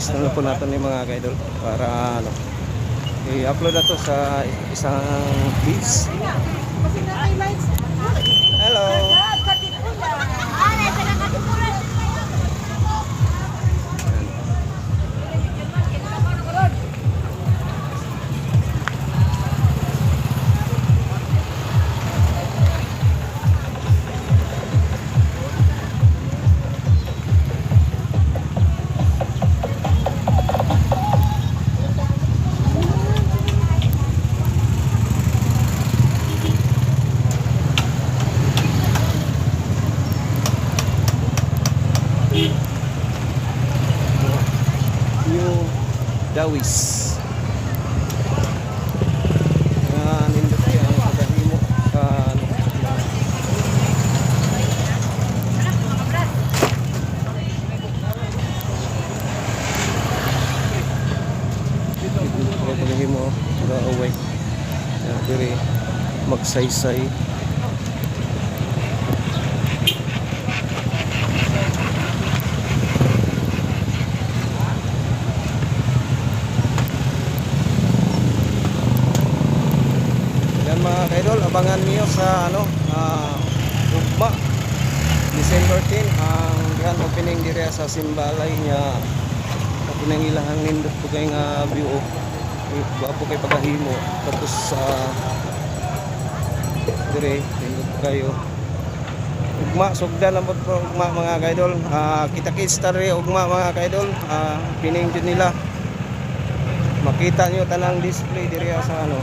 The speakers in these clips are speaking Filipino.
i-fix na lang po natin yung mga kaidol para ano, i-upload na to sa isang page. Hello. New Dawis. Nindot yan ang pagahimo sa ano. Pagahimo sa away. Dire magsaysay. Mga kaidol, abangan niyo sa ano, ugma December 10 ang grand opening dire sa Simbalay niya. Opening ilang nindot po kay nga view po kay pagahimo tapos dire nindot kayo ugma sugdan lang po ugma mga kaidol. Kita-kits tari ugma mga kaidol, pining jud nila. Makita nyo tanang display diri sa ano.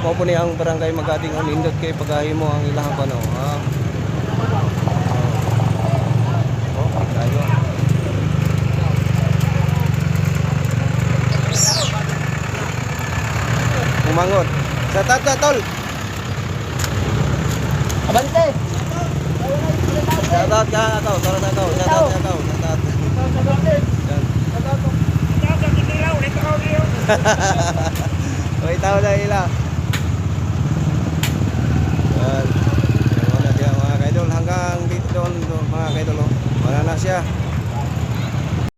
Mao po ni ang barangay Magating ang nindot kay pagahimo ang ilang ano. Tayo. Umangot. Sa tata tol. Abante. Shout out ka ato, shout out ato, shout out ato, shout out. Uy, tao na ila. Well, wala dia mga kaidol hanggang dito mga kaidol. Wala na siya.